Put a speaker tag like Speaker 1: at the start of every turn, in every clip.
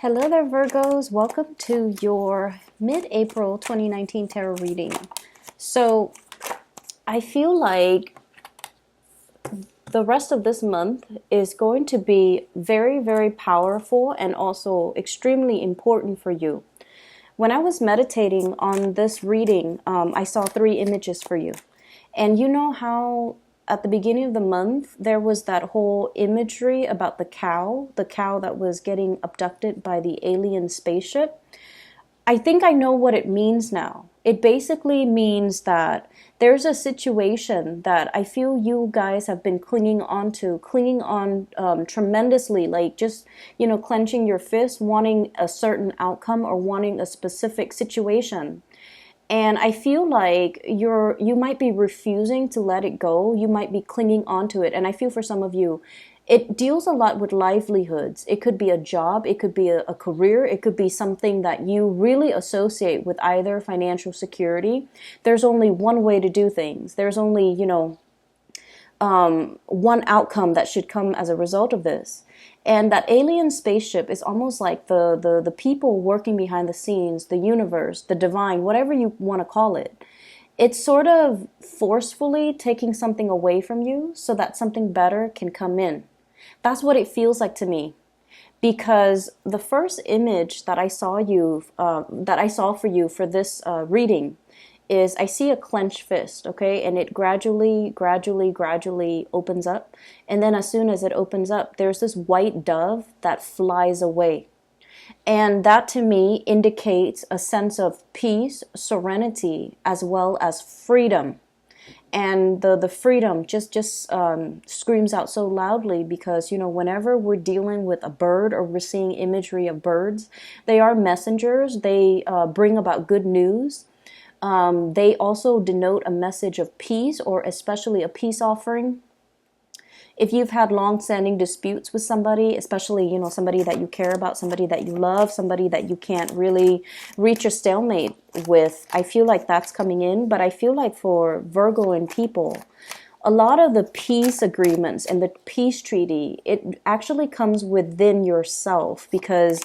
Speaker 1: Hello there, Virgos. Welcome to your mid-April 2019 tarot reading. So, I feel like the rest of this month is going to be very, very powerful and also extremely important for you. When I was meditating on this reading, I saw three images for you. And you know how at the beginning of the month, there was that whole imagery about the cow that was getting abducted by the alien spaceship. I think I know what it means now. It basically means that there's a situation that I feel you guys have been clinging on tremendously, like just, clenching your fist, wanting a certain outcome or wanting a specific situation. And I feel like you might be refusing to let it go. You might be clinging onto it. And I feel for some of you, it deals a lot with livelihoods. It could be a job, it could be a career, it could be something that you really associate with either financial security. There's only one way to do things. There's only, one outcome that should come as a result of this. And that alien spaceship is almost like the people working behind the scenes, the universe, the divine, whatever you want to call it. It's sort of forcefully taking something away from you so that something better can come in. That's what it feels like to me. Because the first image that I saw for you for this reading is I see a clenched fist, okay? And it gradually opens up. And then as soon as it opens up, there's this white dove that flies away. And that to me indicates a sense of peace, serenity, as well as freedom. And the freedom just screams out so loudly because, whenever we're dealing with a bird or we're seeing imagery of birds, they are messengers. They bring about good news. They also denote a message of peace, or especially a peace offering. If you've had long-standing disputes with somebody, especially, somebody that you care about, somebody that you love, somebody that you can't really reach a stalemate with, I feel like that's coming in. But I feel like for Virgo and people, a lot of the peace agreements and the peace treaty, it actually comes within yourself because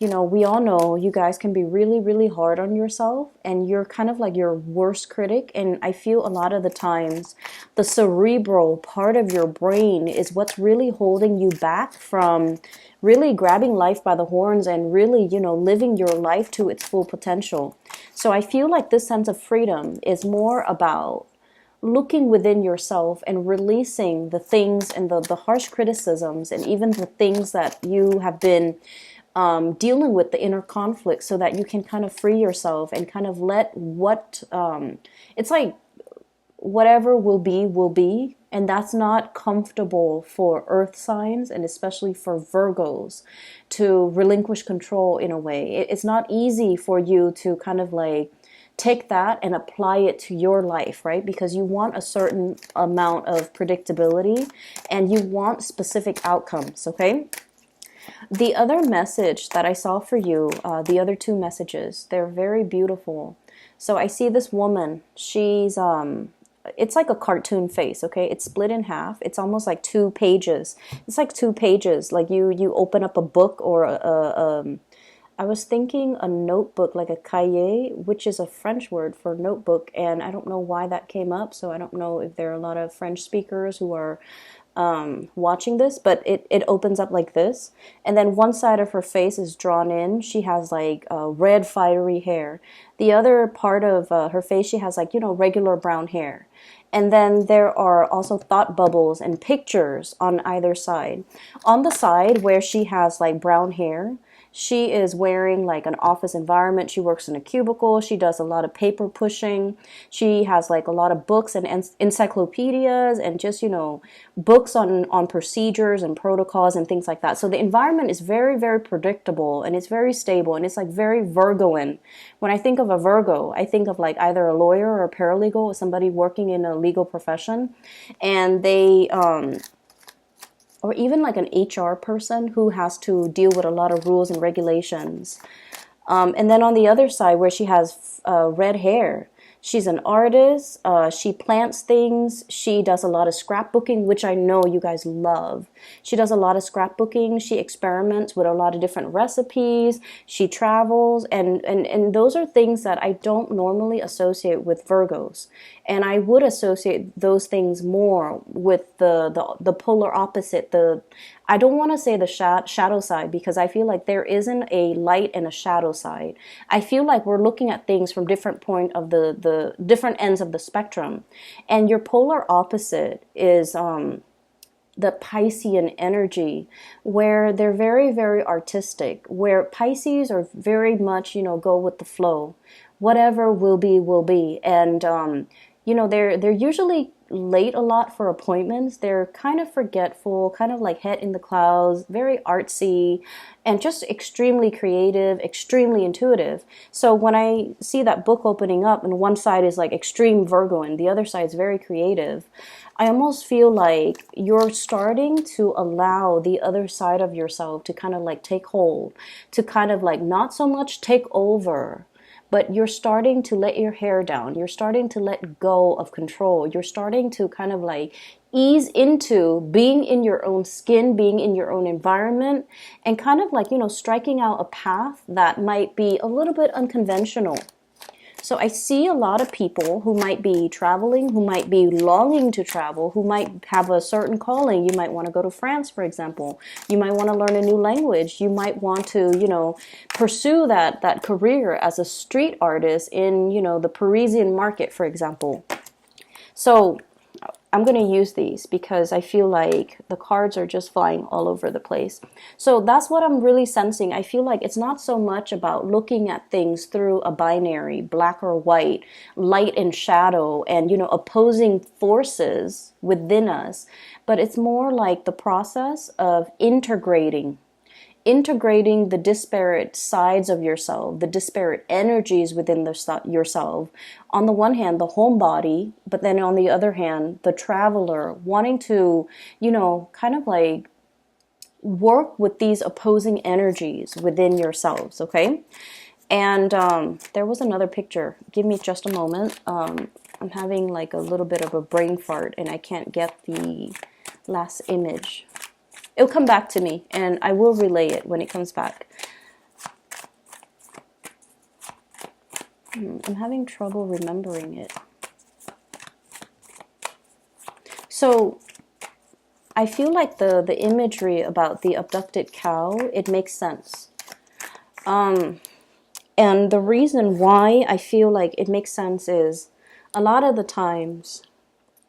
Speaker 1: we all know you guys can be really, really hard on yourself and you're kind of like your worst critic. And I feel a lot of the times the cerebral part of your brain is what's really holding you back from really grabbing life by the horns and really, living your life to its full potential. So I feel like this sense of freedom is more about looking within yourself and releasing the things and the harsh criticisms and even the things that you have been dealing with, the inner conflict, so that you can kind of free yourself and kind of let it's like whatever will be, and that's not comfortable for earth signs and especially for Virgos to relinquish control in a way. It's not easy for you to kind of like take that and apply it to your life, right? Because you want a certain amount of predictability and you want specific outcomes, okay? The other message that I saw for you, the other two messages, they're very beautiful. So I see this woman, she's, it's like a cartoon face, okay? It's split in half. It's almost like 2 pages. It's like 2 pages, like you open up a book or I was thinking a notebook, like a cahier, which is a French word for notebook, and I don't know why that came up, so I don't know if there are a lot of French speakers who are watching this, but it opens up like this, and then one side of her face is drawn in. She has like red fiery hair. The other part of her face, she has like regular brown hair, and then there are also thought bubbles and pictures on either side. On the side where she has like brown hair, she is wearing like an office environment. She works in a cubicle. She does a lot of paper pushing. She has like a lot of books and encyclopedias and just, books on procedures and protocols and things like that. So the environment is very, very predictable and it's very stable and it's like very Virgoan. When I think of a Virgo, I think of like either a lawyer or a paralegal or somebody working in a legal profession, and they, or even like an HR person who has to deal with a lot of rules and regulations. And then on the other side where she has red hair, She's an artist. She plants things. She does a lot of scrapbooking, which I know you guys love. She does a lot of scrapbooking. She experiments with a lot of different recipes. She travels, and those are things that I don't normally associate with Virgos. And I would associate those things more with the polar opposite. I don't want to say the shadow side, because I feel like there isn't a light and a shadow side. I feel like we're looking at things from different point of the different ends of the spectrum. And your polar opposite is the Piscean energy, where they're very, very artistic, where Pisces are very much, go with the flow. Whatever will be, will be. And, they're usually late a lot for appointments. They're kind of forgetful, kind of like head in the clouds, very artsy, and just extremely creative, extremely intuitive. So when I see that book opening up and one side is like extreme Virgo and the other side is very creative, I almost feel like you're starting to allow the other side of yourself to kind of like take hold, to kind of like not so much take over, but you're starting to let your hair down. You're starting to let go of control. You're starting to kind of like ease into being in your own skin, being in your own environment, and kind of like, striking out a path that might be a little bit unconventional. So I see a lot of people who might be traveling, who might be longing to travel, who might have a certain calling. You might want to go to France, for example. You might want to learn a new language. You might want to, pursue that career as a street artist in, the Parisian market, for example. So I'm going to use these because I feel like the cards are just flying all over the place. So that's what I'm really sensing. I feel like it's not so much about looking at things through a binary, black or white, light and shadow, and, opposing forces within us, but it's more like the process of integrating the disparate sides of yourself, the disparate energies within yourself. On the one hand, the homebody, but then on the other hand, the traveler, wanting to, kind of like work with these opposing energies within yourselves, okay? And there was another picture. Give me just a moment. I'm having like a little bit of a brain fart and I can't get the last image. It'll come back to me, and I will relay it when it comes back. I'm having trouble remembering it. So I feel like the imagery about the abducted cow, it makes sense. And the reason why I feel like it makes sense is a lot of the times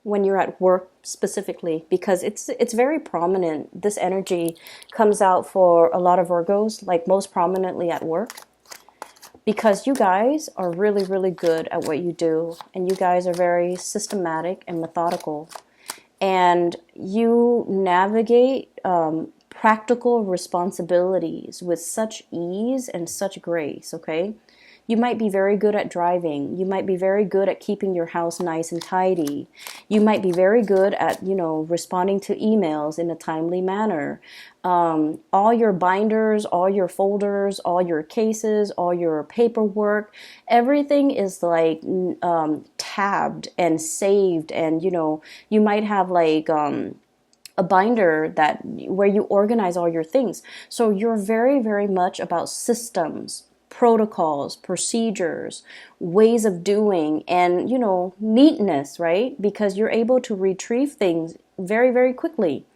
Speaker 1: when you're at work specifically, because it's very prominent. This energy comes out for a lot of Virgos, like most prominently at work, because you guys are really, really good at what you do, and you guys are very systematic and methodical, and you navigate practical responsibilities with such ease and such grace, okay? You might be very good at driving. You might be very good at keeping your house nice and tidy. You might be very good at, responding to emails in a timely manner. All your binders, all your folders, all your cases, all your paperwork, everything is like tabbed and saved. And, you might have like a binder where you organize all your things. So you're very, very much about systems, protocols, procedures, ways of doing, and, neatness, right? Because you're able to retrieve things very, very quickly.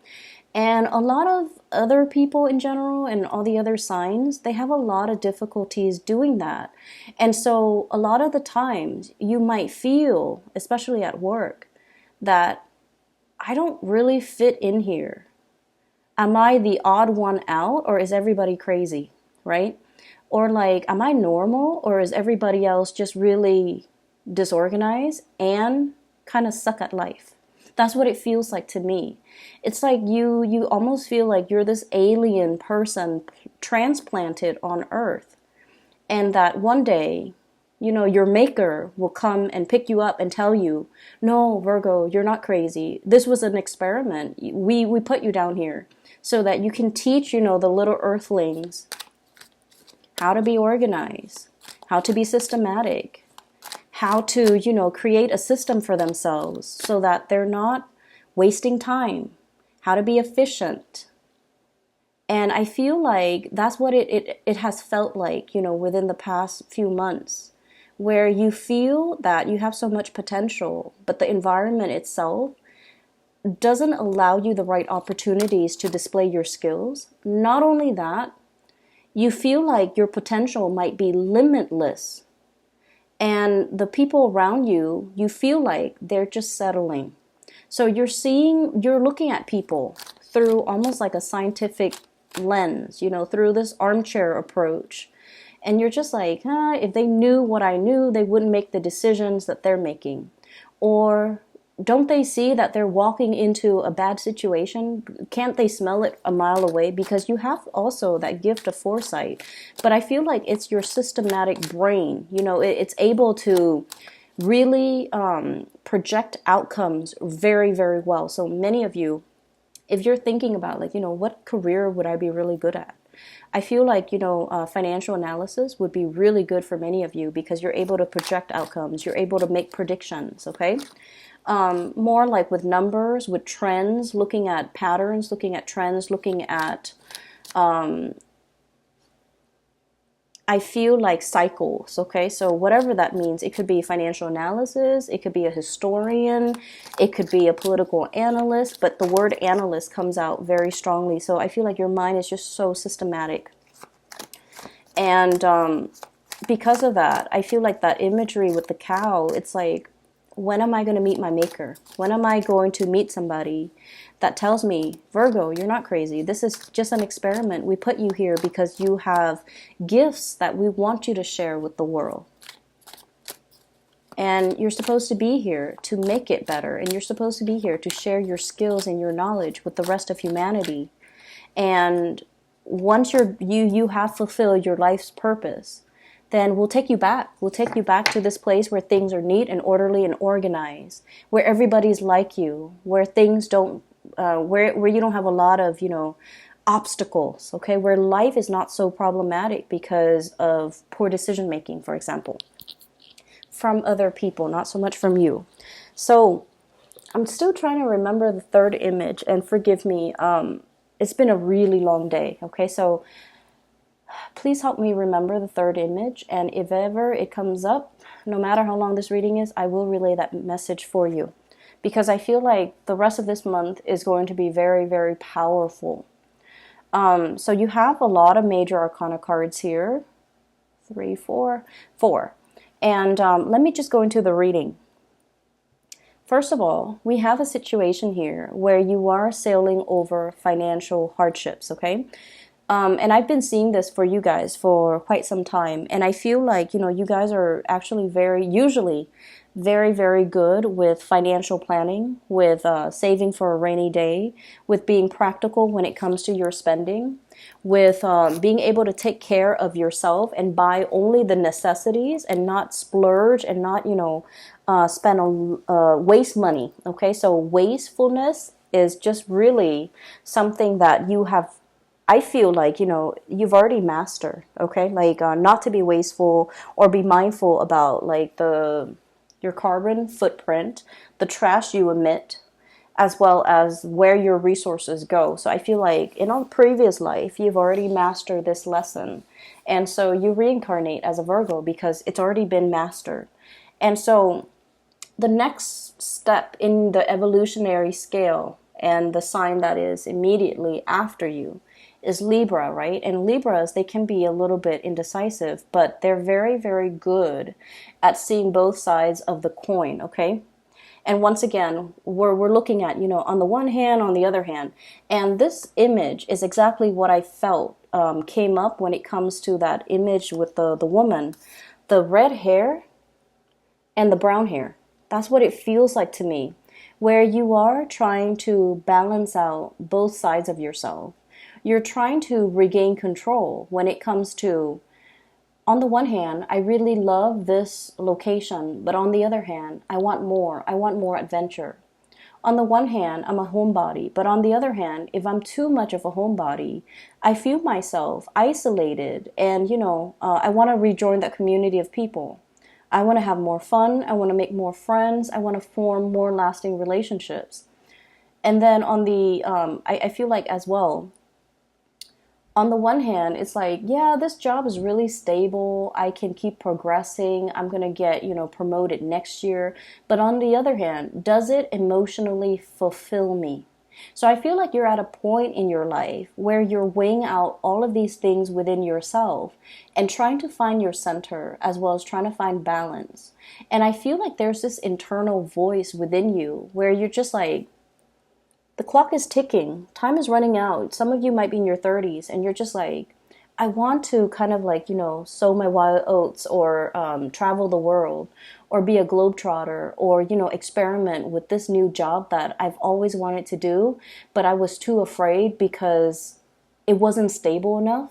Speaker 1: And a lot of other people in general and all the other signs, they have a lot of difficulties doing that. And so a lot of the times you might feel, especially at work, that I don't really fit in here. Am I the odd one out, or is everybody crazy, right? Or like, am I normal, or is everybody else just really disorganized and kind of suck at life? That's what it feels like to me. It's like you almost feel like you're this alien person transplanted on Earth, and that one day, your maker will come and pick you up and tell you, no, Virgo, you're not crazy. This was an experiment. We put you down here so that you can teach, the little earthlings how to be organized, how to be systematic, how to, create a system for themselves so that they're not wasting time, how to be efficient. And I feel like that's what it has felt like, within the past few months, where you feel that you have so much potential, but the environment itself doesn't allow you the right opportunities to display your skills. Not only that, you feel like your potential might be limitless. And the people around you, you feel like they're just settling. So you're looking at people through almost like a scientific lens, through this armchair approach. And you're just like, if they knew what I knew, they wouldn't make the decisions that they're making. Or don't they see that they're walking into a bad situation? Can't they smell it a mile away? Because you have also that gift of foresight. But I feel like it's your systematic brain. It's able to really project outcomes very, very well. So many of you, if you're thinking about like, what career would I be really good at? I feel like, financial analysis would be really good for many of you because you're able to project outcomes. You're able to make predictions, okay? More like with numbers, with trends, looking at patterns, looking at trends, looking at, I feel like cycles, okay? So whatever that means, it could be financial analysis, it could be a historian, it could be a political analyst, but the word analyst comes out very strongly. So I feel like your mind is just so systematic. And because of that, I feel like that imagery with the cow, it's like, when am I going to meet my maker? When am I going to meet somebody that tells me, Virgo, you're not crazy. This is just an experiment. We put you here because you have gifts that we want you to share with the world. And you're supposed to be here to make it better. And you're supposed to be here to share your skills and your knowledge with the rest of humanity. And once you have fulfilled your life's purpose, then we'll take you back. We'll take you back to this place where things are neat and orderly and organized, where everybody's like you, where things don't, where you don't have a lot of, obstacles, okay? Where life is not so problematic because of poor decision making, for example, from other people, not so much from you. So I'm still trying to remember the third image, and forgive me, it's been a really long day, okay? So please help me remember the third image, and if ever it comes up, no matter how long this reading is, I will relay that message for you, because I feel like the rest of this month is going to be very, very powerful. So you have a lot of major arcana cards here, 3, 4, 4, and let me just go into the reading. First of all, we have a situation here where you are sailing over financial hardships, okay? And I've been seeing this for you guys for quite some time. And I feel like, you guys are actually usually very, very good with financial planning, with saving for a rainy day, with being practical when it comes to your spending, with being able to take care of yourself and buy only the necessities and not splurge and not, spend on waste money. Okay, so wastefulness is just really something that you have, I feel like, you've already mastered, okay? Like not to be wasteful or be mindful about like your carbon footprint, the trash you emit, as well as where your resources go. So I feel like in a previous life, you've already mastered this lesson. And so you reincarnate as a Virgo because it's already been mastered. And so the next step in the evolutionary scale and the sign that is immediately after you is Libra, right? And Libras, they can be a little bit indecisive, but they're very, very good at seeing both sides of the coin, okay? And once again, we're looking at, on the one hand, on the other hand. And this image is exactly what I felt came up when it comes to that image with the woman. The red hair and the brown hair. That's what it feels like to me, where you are trying to balance out both sides of yourself. You're trying to regain control when it comes to, on the one hand, I really love this location, but on the other hand, I want more. I want more adventure. On the one hand, I'm a homebody, but on the other hand, if I'm too much of a homebody, I feel myself isolated and, I want to rejoin that community of people. I want to have more fun. I want to make more friends. I want to form more lasting relationships. And then on the, I feel like as well, on the one hand, it's like, yeah, this job is really stable. I can keep progressing. I'm going to get, promoted next year. But on the other hand, does it emotionally fulfill me? So I feel like you're at a point in your life where you're weighing out all of these things within yourself and trying to find your center as well as trying to find balance. And I feel like there's this internal voice within you where you're just like, the clock is ticking. Time is running out. Some of you might be in your 30s and you're just like, I want to kind of like, sow my wild oats or travel the world or be a globetrotter or, experiment with this new job that I've always wanted to do, but I was too afraid because it wasn't stable enough.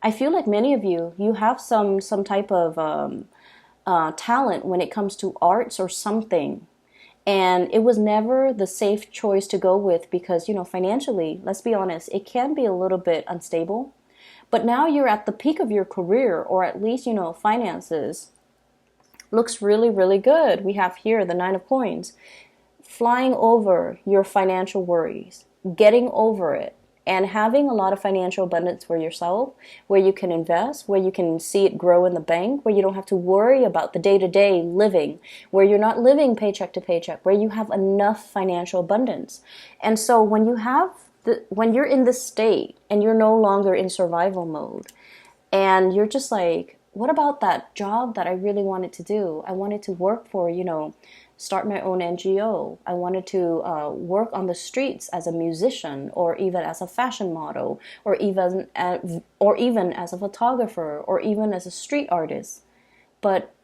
Speaker 1: I feel like many of you have some type of talent when it comes to arts or something. And it was never the safe choice to go with because, financially, let's be honest, it can be a little bit unstable. But now you're at the peak of your career, or at least, finances looks really, really good. We have here the Nine of Coins, flying over your financial worries, getting over it, and having a lot of financial abundance for yourself, where you can invest, where you can see it grow in the bank, where you don't have to worry about the day-to-day living, where you're not living paycheck to paycheck, where you have enough financial abundance. And so when you're in this state and you're no longer in survival mode, and you're just like, what about that job that I really wanted to do? I wanted to work for, start my own NGO. I wanted to work on the streets as a musician, or even as a fashion model, or even as a photographer, or even as a street artist. But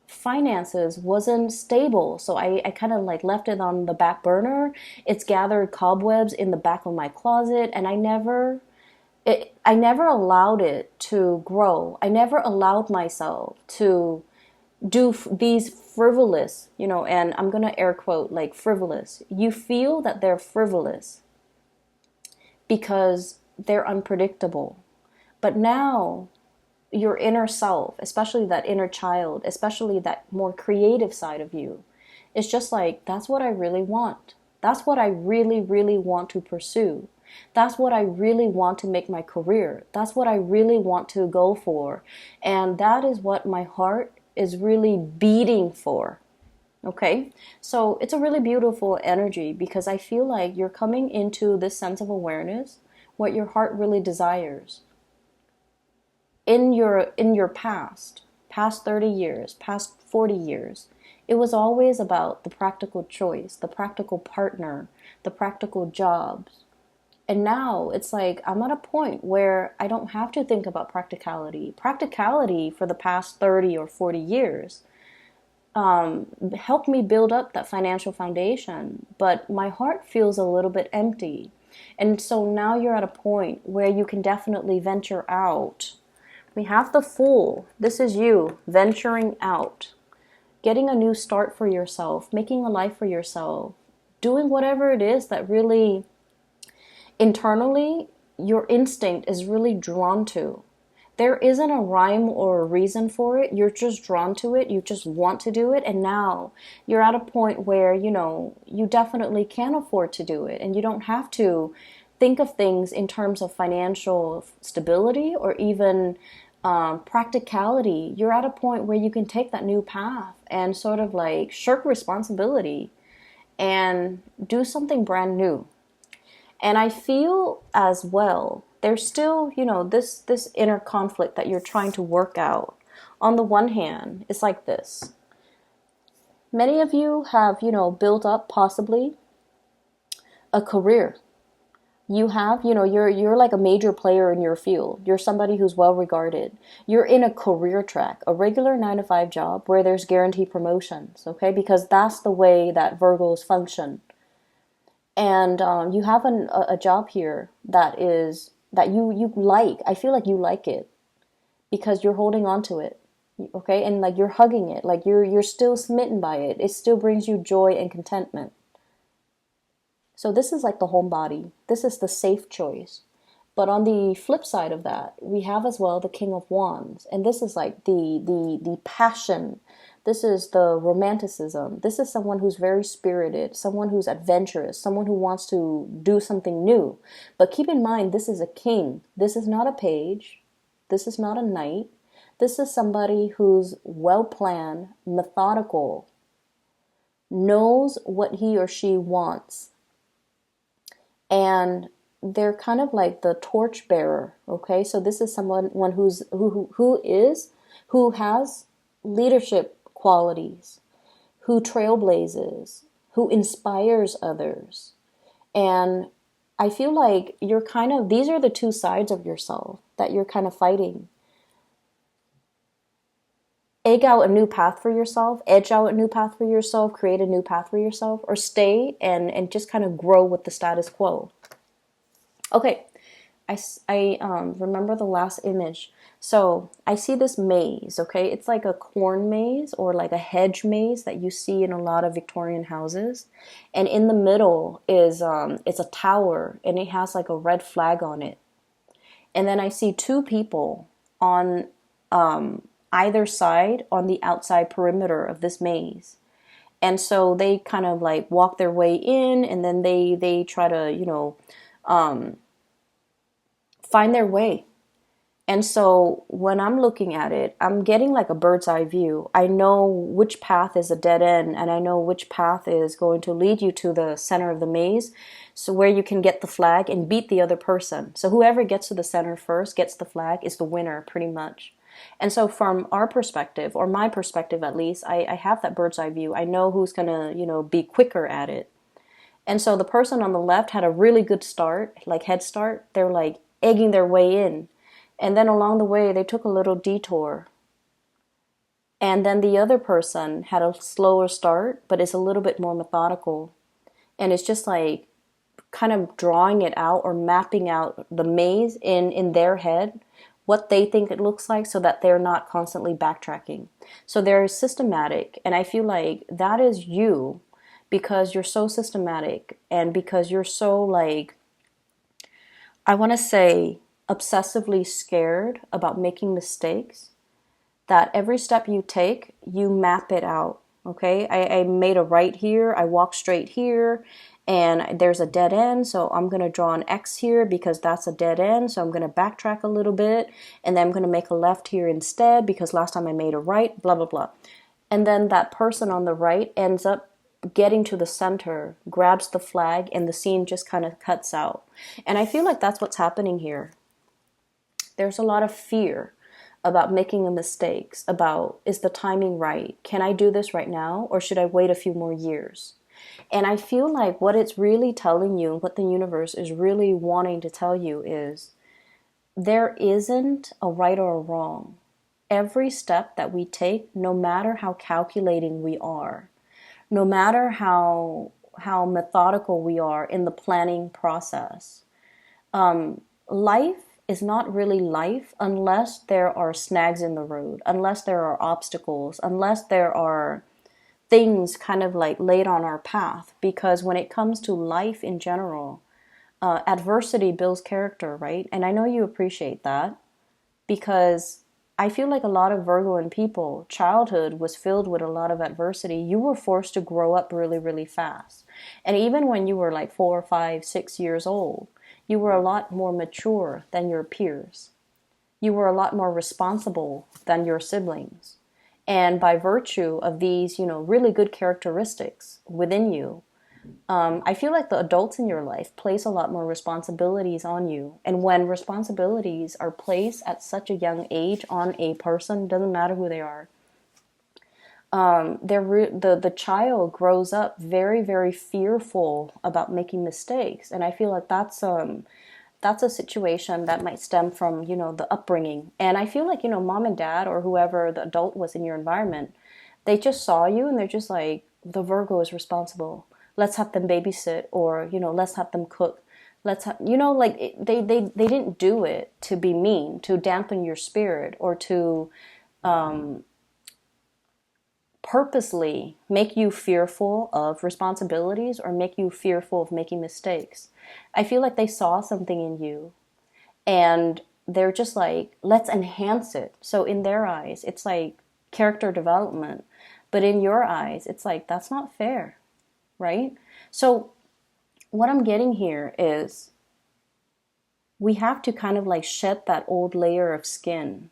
Speaker 1: finances wasn't stable, so I kind of like left it on the back burner. It's gathered cobwebs in the back of my closet, and I never allowed it to grow. I never allowed myself to do these frivolous, and I'm going to air quote like frivolous. You feel that they're frivolous because they're unpredictable. But now your inner self, especially that inner child, especially that more creative side of you, is just like, that's what I really want. That's what I really, really want to pursue. That's what I really want to make my career. That's what I really want to go for. And that is what my heart is really beating for. Okay? So it's a really beautiful energy because I feel like you're coming into this sense of awareness, what your heart really desires. In your past 30 years, past 40 years, it was always about the practical choice, the practical partner, the practical jobs. And now it's like I'm at a point where I don't have to think about practicality. Practicality for the past 30 or 40 years helped me build up that financial foundation. But my heart feels a little bit empty. And so now you're at a point where you can definitely venture out. We have the Fool. This is you venturing out, getting a new start for yourself, making a life for yourself, doing whatever it is that really internally your instinct is really drawn to. There isn't a rhyme or a reason for it. You're just drawn to it. You just want to do it. And now you're at a point where, you definitely can afford to do it. And you don't have to think of things in terms of financial stability or even practicality. You're at a point where you can take that new path and sort of like shirk responsibility and do something brand new. And I feel as well, there's still, this inner conflict that you're trying to work out. On the one hand, it's like this. Many of you have, built up possibly a career. You have, you're like a major player in your field. You're somebody who's well regarded. You're in a career track, a regular 9-to-5 job where there's guaranteed promotions, okay? Because that's the way that Virgos function. And you have a job here that you like. I feel like you like it because you're holding on to it, okay? And like you're hugging it, like you're still smitten by it. It still brings you joy and contentment. So this is like the homebody. This is the safe choice. But on the flip side of that, we have as well the King of Wands. And this is like the passion. This is the romanticism. This is someone who's very spirited, someone who's adventurous, someone who wants to do something new. But keep in mind, this is a king. This is not a page. This is not a knight. This is somebody who's well planned, methodical, knows what he or she wants. And they're kind of like the torchbearer, okay? So this is someone who has leadership qualities, who trailblazes, who inspires others. And I feel like you're kind of, these are the two sides of yourself that you're kind of fighting. Egg out a new path for yourself, edge out a new path for yourself, create a new path for yourself, or stay and just kind of grow with the status quo. Okay, I remember the last image. So I see this maze, okay? It's like a corn maze or like a hedge maze that you see in a lot of Victorian houses. And in the middle is, it's a tower and it has like a red flag on it. And then I see two people on either side on the outside perimeter of this maze. And so they kind of like walk their way in and then they try to, find their way. And so when I'm looking at it, I'm getting like a bird's eye view. I know which path is a dead end and I know which path is going to lead you to the center of the maze. So where you can get the flag and beat the other person. So whoever gets to the center first, gets the flag, is the winner pretty much. And so from our perspective, or my perspective at least, I have that bird's eye view. I know who's going to, be quicker at it. And so the person on the left had a really good start, like head start. They're like egging their way in. And then along the way, they took a little detour. And then the other person had a slower start, but it's a little bit more methodical. And it's just like kind of drawing it out or mapping out the maze in their head, what they think it looks like so that they're not constantly backtracking. So they're systematic. And I feel like that is you because you're so systematic and because you're so like, I want to say, obsessively scared about making mistakes, that every step you take, you map it out, okay? I made a right here, I walked straight here, and there's a dead end, so I'm going to draw an X here because that's a dead end, so I'm going to backtrack a little bit, and then I'm going to make a left here instead because last time I made a right, blah, blah, blah. And then that person on the right ends up getting to the center, grabs the flag, and the scene just kind of cuts out. And I feel like that's what's happening here. There's a lot of fear about making mistakes, about is the timing right? Can I do this right now or should I wait a few more years? And I feel like what it's really telling you, what the universe is really wanting to tell you is there isn't a right or a wrong. Every step that we take, no matter how calculating we are, no matter how methodical we are in the planning process, life is not really life unless there are snags in the road, unless there are obstacles, unless there are things kind of like laid on our path. Because when it comes to life in general, adversity builds character, right? And I know you appreciate that because I feel like a lot of Virgoan people, childhood was filled with a lot of adversity. You were forced to grow up really, really fast. And even when you were like 4, 5, 6 years old, you were a lot more mature than your peers. You were a lot more responsible than your siblings. And by virtue of these, really good characteristics within you, I feel like the adults in your life place a lot more responsibilities on you. And when responsibilities are placed at such a young age on a person, doesn't matter who they are, the child grows up very, very fearful about making mistakes. And I feel like that's a situation that might stem from, the upbringing. And I feel like, mom and dad or whoever the adult was in your environment, they just saw you and they're just like, the Virgo is responsible. Let's have them babysit, or, let's have them cook. Let's have, they didn't do it to be mean, to dampen your spirit, or to purposely make you fearful of responsibilities or make you fearful of making mistakes. I feel like they saw something in you And they're just like, let's enhance it. So in their eyes, it's like character development. But in your eyes, it's like, that's not fair, right? So what I'm getting here is we have to kind of like shed that old layer of skin,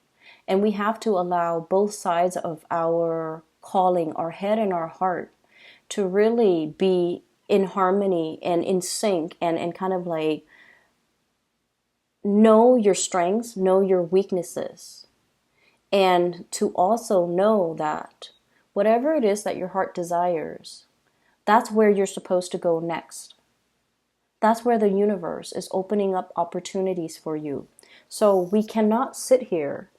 Speaker 1: and we have to allow both sides of our calling, our head and our heart, to really be in harmony and in sync, and kind of like know your strengths, know your weaknesses, and to also know that whatever it is that your heart desires, that's where you're supposed to go next. That's where the universe is opening up opportunities for you. So we cannot sit here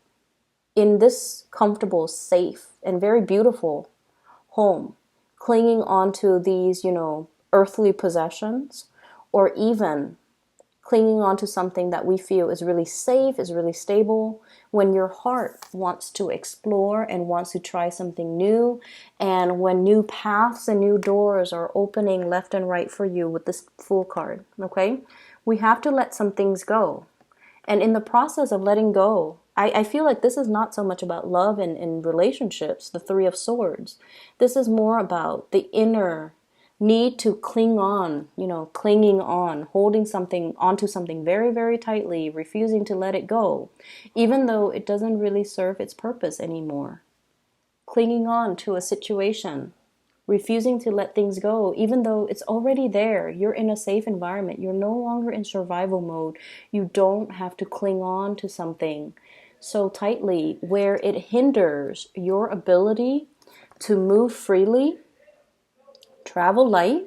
Speaker 1: in this comfortable, safe, and very beautiful home, clinging onto these, earthly possessions, or even clinging onto something that we feel is really safe, is really stable, when your heart wants to explore and wants to try something new, and when new paths and new doors are opening left and right for you with this Fool card, okay? We have to let some things go. And in the process of letting go, I feel like this is not so much about love and relationships, the Three of Swords. This is more about the inner need to cling on, clinging on, holding something onto something very, very tightly, refusing to let it go, even though it doesn't really serve its purpose anymore. Clinging on to a situation, refusing to let things go, even though it's already there. You're in a safe environment. You're no longer in survival mode. You don't have to cling on to something so tightly where it hinders your ability to move freely, travel light,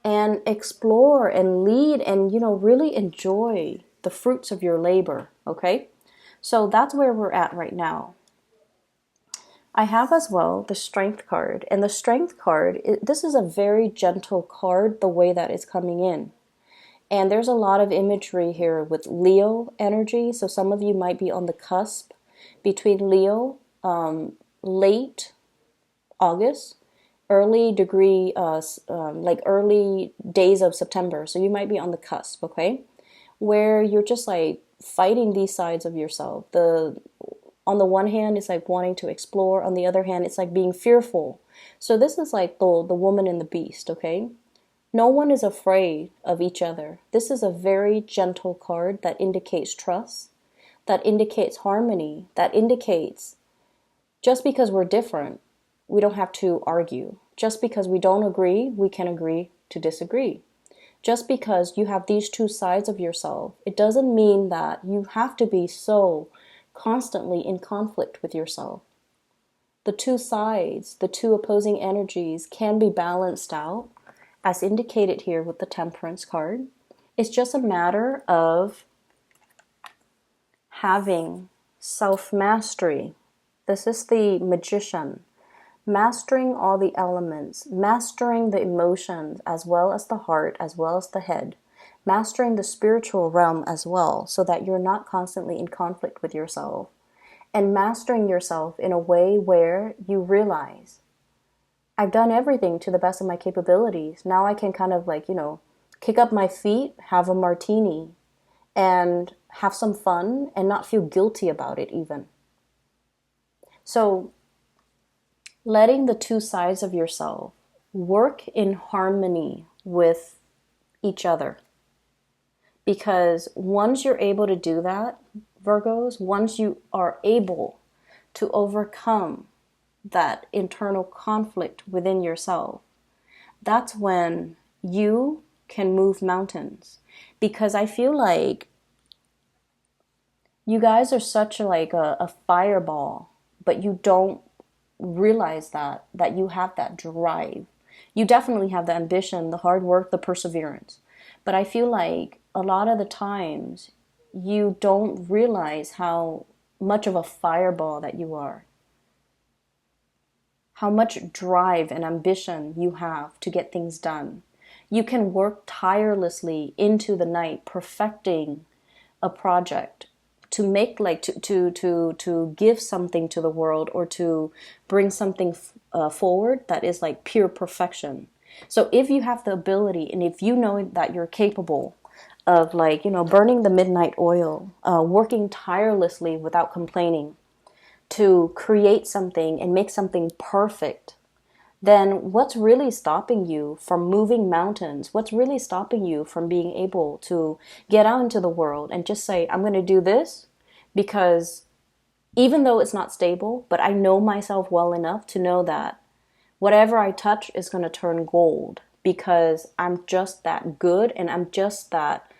Speaker 1: and explore and lead and, really enjoy the fruits of your labor, okay? So that's where we're at right now. I have as well the Strength card. And the Strength card, this is a very gentle card, the way that it's coming in. And there's a lot of imagery here with Leo energy. So some of you might be on the cusp between Leo, late August, early degree, like early days of September. So you might be on the cusp, okay? Where you're just like fighting these sides of yourself. On the one hand, it's like wanting to explore. On the other hand, it's like being fearful. So this is like the woman and the beast, okay? No one is afraid of each other. This is a very gentle card that indicates trust, that indicates harmony, that indicates just because we're different, we don't have to argue. Just because we don't agree, we can agree to disagree. Just because you have these two sides of yourself, it doesn't mean that you have to be so constantly in conflict with yourself. The two sides, the two opposing energies can be balanced out, as indicated here with the Temperance card. It's just a matter of having self-mastery. This is the Magician. Mastering all the elements, mastering the emotions as well as the heart, as well as the head, mastering the spiritual realm as well, so that you're not constantly in conflict with yourself, and mastering yourself in a way where you realize, I've done everything to the best of my capabilities. Now I can kind of like, kick up my feet, have a martini, and have some fun and not feel guilty about it even. So letting the two sides of yourself work in harmony with each other. Because once you're able to do that, Virgos, once you are able to overcome that internal conflict within yourself, that's when you can move mountains. Because I feel like you guys are such like a fireball, but you don't realize that you have that drive. You definitely have the ambition, the hard work, the perseverance. But I feel like a lot of the times you don't realize how much of a fireball that you are. How much drive and ambition you have to get things done. You can work tirelessly into the night perfecting a project, to make like to give something to the world, or to bring something forward that is like pure perfection. So if you have the ability, and if you know that you're capable of like, burning the midnight oil, working tirelessly without complaining to create something and make something perfect, then what's really stopping you from moving mountains? What's really stopping you from being able to get out into the world and just say, I'm going to do this because even though it's not stable, but I know myself well enough to know that whatever I touch is going to turn gold because I'm just that good and I'm just that,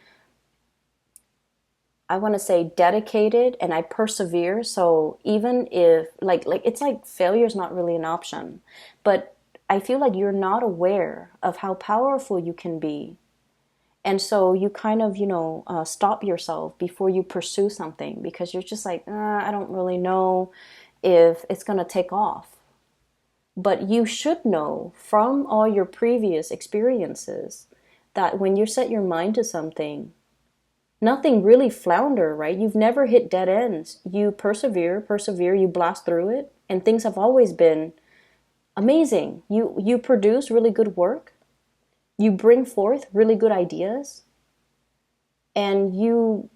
Speaker 1: I want to say, dedicated, and I persevere. So even if like it's like failure is not really an option, but I feel like you're not aware of how powerful you can be. And so you kind of, stop yourself before you pursue something because you're just like, I don't really know if it's going to take off. But you should know from all your previous experiences that when you set your mind to something, nothing really flounder, right? You've never hit dead ends. You persevere, you blast through it, and things have always been amazing. You produce really good work. You bring forth really good ideas. And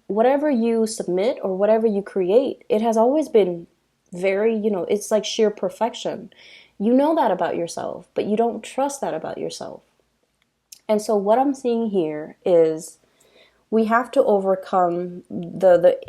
Speaker 1: whatever you submit or whatever you create, it has always been very, it's like sheer perfection. You know that about yourself, but you don't trust that about yourself. And so what I'm seeing here is we have to overcome the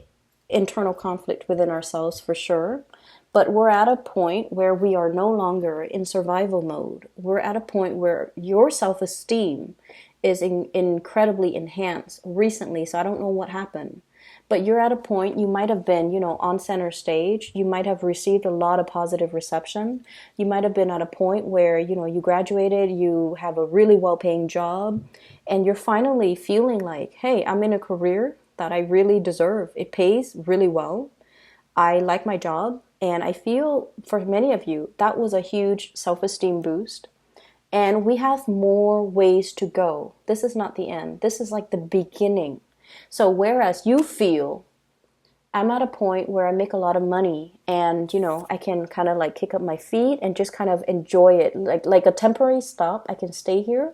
Speaker 1: internal conflict within ourselves for sure. But we're at a point where we are no longer in survival mode. We're at a point where your self-esteem is incredibly enhanced recently. So I don't know what happened. But you're at a point, you might have been, on center stage. You might have received a lot of positive reception. You might have been at a point where, you graduated, you have a really well-paying job, and you're finally feeling like, hey, I'm in a career that I really deserve. It pays really well. I like my job. And I feel for many of you, that was a huge self-esteem boost. And we have more ways to go. This is not the end. This is like the beginning. So whereas you feel, I'm at a point where I make a lot of money and, I can kind of like kick up my feet and just kind of enjoy it. Like a temporary stop, I can stay here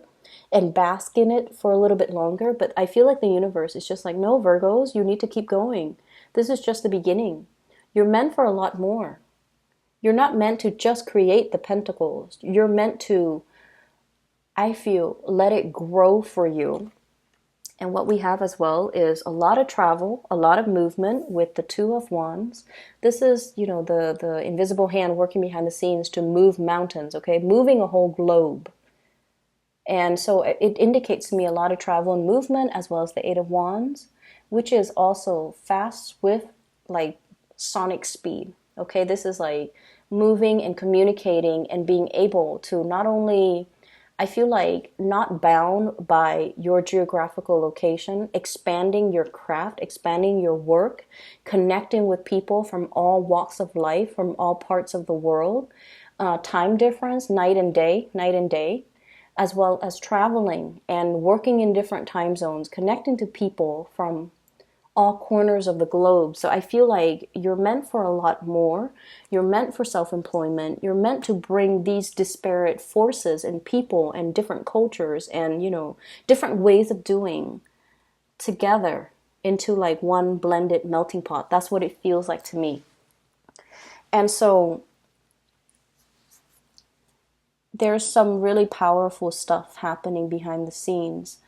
Speaker 1: and bask in it for a little bit longer. But I feel like the universe is just like, no, Virgos, you need to keep going. This is just the beginning. You're meant for a lot more. You're not meant to just create the pentacles. You're meant to, I feel, let it grow for you. And what we have as well is a lot of travel, a lot of movement with the Two of Wands. This is, the invisible hand working behind the scenes to move mountains, okay? Moving a whole globe. And so it indicates to me a lot of travel and movement as well as the Eight of Wands, which is also fast, swift, like sonic speed. Okay, this is like moving and communicating and being able to not only, I feel like, not bound by your geographical location, expanding your craft, expanding your work, connecting with people from all walks of life, from all parts of the world, time difference, night and day, as well as traveling and working in different time zones, connecting to people from all corners of the globe. So I feel like you're meant for a lot more. You're meant for self-employment. You're meant to bring these disparate forces and people and different cultures and, different ways of doing together into like one blended melting pot. That's what it feels like to me. And so there's some really powerful stuff happening behind the scenes.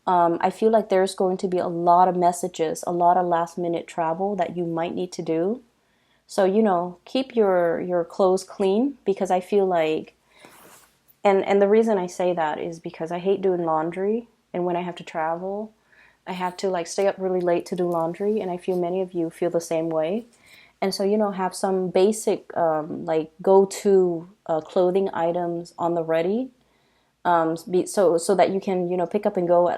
Speaker 1: I feel like there's going to be a lot of messages, a lot of last minute travel that you might need to do. So, keep your clothes clean because I feel like, and the reason I say that is because I hate doing laundry. And when I have to travel, I have to like stay up really late to do laundry. And I feel many of you feel the same way. And so, have some basic like go-to clothing items on the ready. So that you can, pick up and go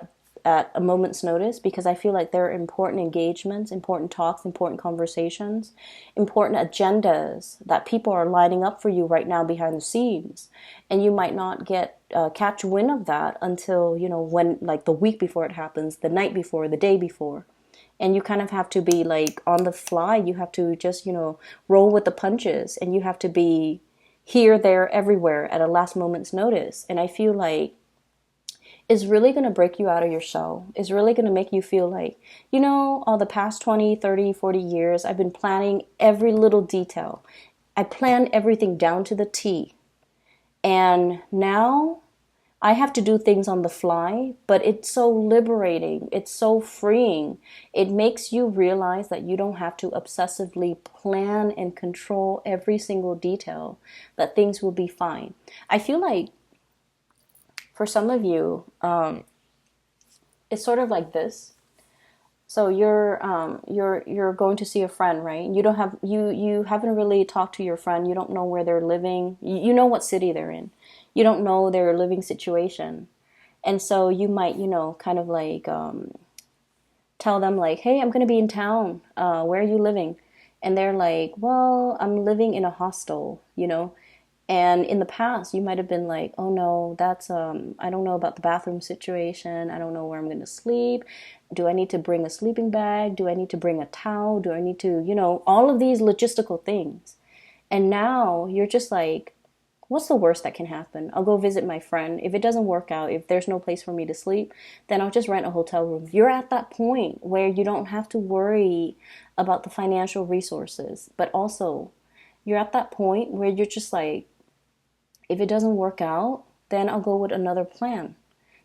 Speaker 1: at a moment's notice, because I feel like there are important engagements, important talks, important conversations, important agendas that people are lining up for you right now behind the scenes. And you might not catch wind of that until, when, like the week before it happens, the night before, the day before. And you kind of have to be like on the fly. You have to just, roll with the punches, and you have to be here, there, everywhere at a last moment's notice. And I feel like is really going to break you out of your shell, is really going to make you feel like, all the past 20, 30, 40 years, I've been planning every little detail. I planned everything down to the T. And now I have to do things on the fly, but it's so liberating. It's so freeing. It makes you realize that you don't have to obsessively plan and control every single detail, that things will be fine. I feel like for some of you, it's sort of like this. So you're going to see a friend, right? You haven't really talked to your friend. You don't know where they're living. You know what city they're in. You don't know their living situation. And so you might, kind of like tell them like, hey, I'm going to be in town. Where are you living? And they're like, well, I'm living in a hostel. And in the past, you might have been like, oh no, that's, I don't know about the bathroom situation. I don't know where I'm going to sleep. Do I need to bring a sleeping bag? Do I need to bring a towel? Do I need to, all of these logistical things. And now you're just like, what's the worst that can happen? I'll go visit my friend. If it doesn't work out, if there's no place for me to sleep, then I'll just rent a hotel room. You're at that point where you don't have to worry about the financial resources, but also you're at that point where you're just like, if it doesn't work out, then I'll go with another plan.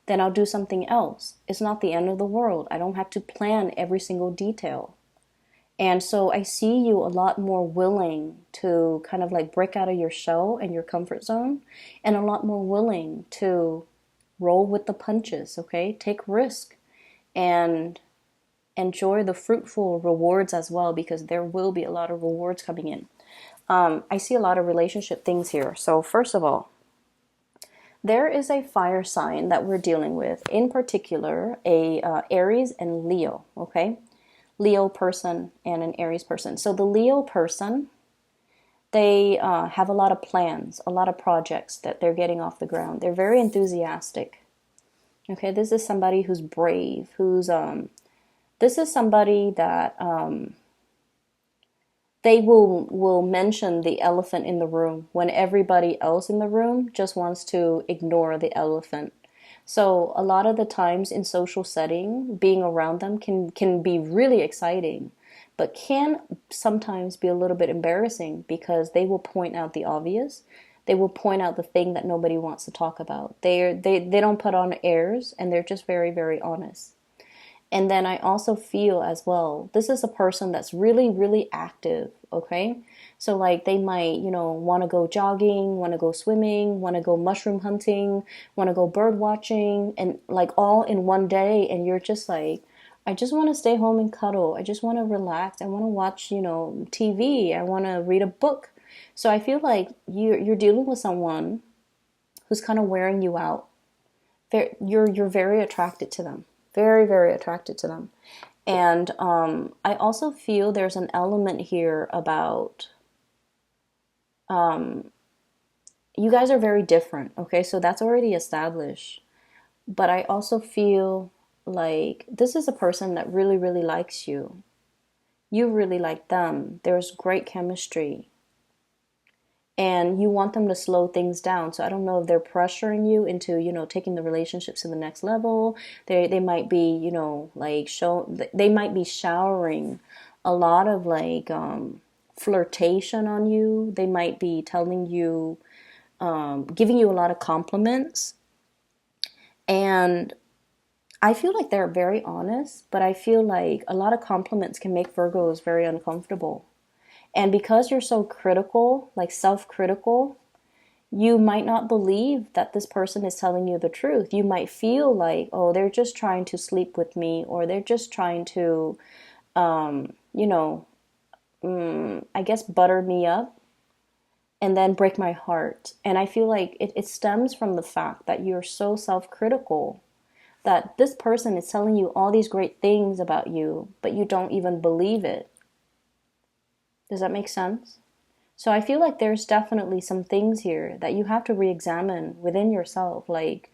Speaker 1: Then I'll do something else. It's not the end of the world. I don't have to plan every single detail. And so I see you a lot more willing to kind of like break out of your shell and your comfort zone, and a lot more willing to roll with the punches, okay? Take risk and enjoy the fruitful rewards as well, because there will be a lot of rewards coming in. I see a lot of relationship things here. So first of all, there is a fire sign that we're dealing with, in particular, a Aries and Leo, okay? Leo person and an Aries person. So the Leo person, they have a lot of plans, a lot of projects that they're getting off the ground. They're very enthusiastic. Okay, this is somebody who's brave, this is somebody that they will mention the elephant in the room when everybody else in the room just wants to ignore the elephant. So a lot of the times in social setting, being around them can be really exciting, but can sometimes be a little bit embarrassing, because they will point out the obvious. They will point out the thing that nobody wants to talk about. They don't put on airs, and they're just very, very honest. And then I also feel as well, this is a person that's really, really active, okay? So like they might, want to go jogging, want to go swimming, want to go mushroom hunting, want to go bird watching, and like all in one day. And you're just like, I just want to stay home and cuddle. I just want to relax. I want to watch, TV. I want to read a book. So I feel like you're dealing with someone who's kind of wearing you out. You're very attracted to them. Very, very attracted to them. And I also feel there's an element here about you guys are very different, okay? So that's already established. But I also feel like this is a person that really, really likes you. You really like them. There's great chemistry. And you want them to slow things down. So I don't know if they're pressuring you into, taking the relationships to the next level. They might be, they might be showering a lot of like flirtation on you. They might be telling you, giving you a lot of compliments. And I feel like they're very honest, but I feel like a lot of compliments can make Virgos very uncomfortable. And because you're so critical, like self-critical, you might not believe that this person is telling you the truth. You might feel like, oh, they're just trying to sleep with me, or they're just trying to, I guess, butter me up and then break my heart. And I feel like it stems from the fact that you're so self-critical that this person is telling you all these great things about you, but you don't even believe it. Does that make sense? So I feel like there's definitely some things here that you have to re-examine within yourself. Like,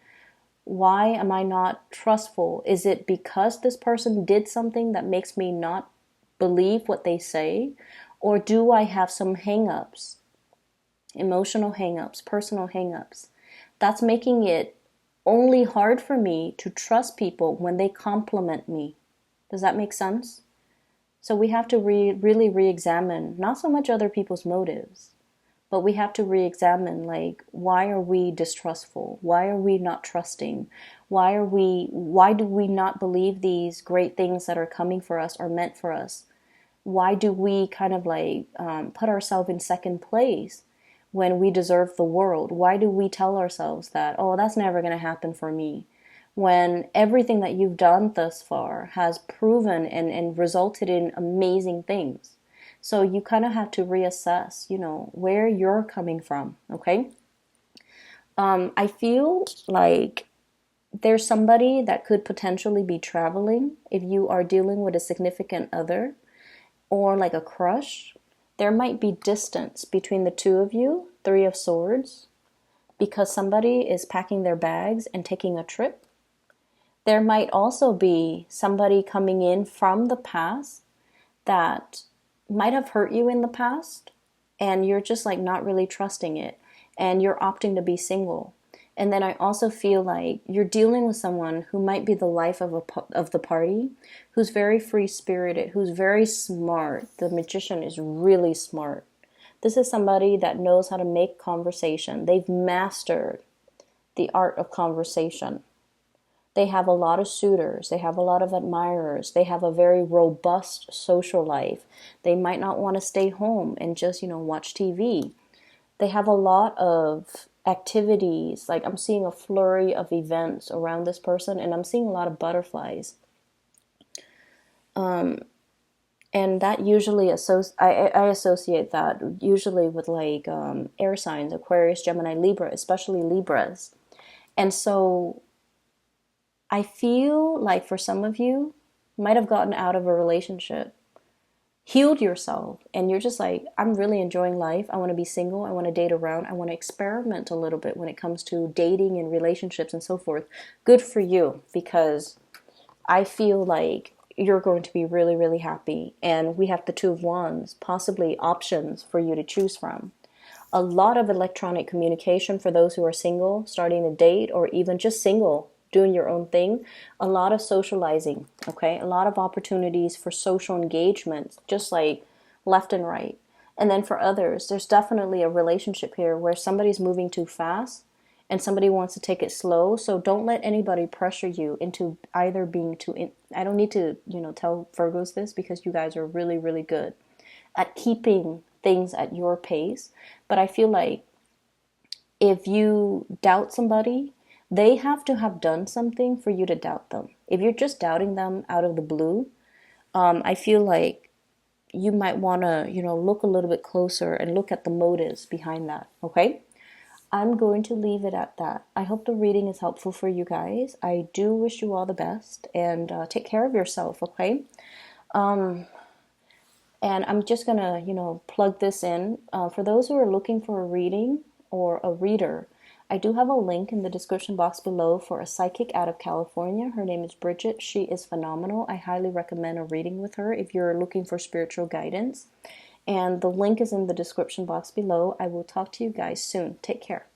Speaker 1: why am I not trustful? Is it because this person did something that makes me not believe what they say? Or do I have some hang-ups, emotional hang-ups, personal hang-ups? That's making it only hard for me to trust people when they compliment me. Does that make sense? So we have to really re-examine not so much other people's motives, but we have to re-examine, like, why are we distrustful? Why are we not trusting? Why do we not believe these great things that are coming for us are meant for us? Why do we kind of like put ourselves in second place when we deserve the world? Why do we tell ourselves that, oh, that's never going to happen for me? When everything that you've done thus far has proven and resulted in amazing things. So you kind of have to reassess, where you're coming from, okay? I feel like there's somebody that could potentially be traveling if you are dealing with a significant other or like a crush. There might be distance between the two of you, Three of Swords, because somebody is packing their bags and taking a trip. There might also be somebody coming in from the past that might have hurt you in the past, and you're just like not really trusting it, and you're opting to be single. And then I also feel like you're dealing with someone who might be the life of the party, who's very free-spirited, who's very smart. The magician is really smart. This is somebody that knows how to make conversation. They've mastered the art of conversation. They have a lot of suitors. They have a lot of admirers. They have a very robust social life. They might not want to stay home and just, watch TV. They have a lot of activities. Like, I'm seeing a flurry of events around this person, and I'm seeing a lot of butterflies. And that usually I associate that usually with like air signs, Aquarius, Gemini, Libra, especially Libras. And so I feel like for some of you might have gotten out of a relationship, healed yourself, and you're just like, I'm really enjoying life. I want to be single. I want to date around. I want to experiment a little bit when it comes to dating and relationships and so forth. Good for you, because I feel like you're going to be really, really happy. And we have the Two of Wands, possibly options for you to choose from. A lot of electronic communication for those who are single, starting a date, or even just single, doing your own thing. A lot of socializing, okay? A lot of opportunities for social engagement, just like left and right. And then for others, there's definitely a relationship here where somebody's moving too fast and somebody wants to take it slow. So don't let anybody pressure you into either being I don't need to, tell Virgos this, because you guys are really, really good at keeping things at your pace. But I feel like if you doubt somebody, they have to have done something for you to doubt them. If you're just doubting them out of the blue, I feel like you might want to, look a little bit closer and look at the motives behind that, okay? I'm going to leave it at that. I hope the reading is helpful for you guys. I do wish you all the best, and take care of yourself, okay? And I'm just going to, plug this in. For those who are looking for a reading or a reader, I do have a link in the description box below for a psychic out of California. Her name is Bridget. She is phenomenal. I highly recommend a reading with her if you're looking for spiritual guidance. And the link is in the description box below. I will talk to you guys soon. Take care.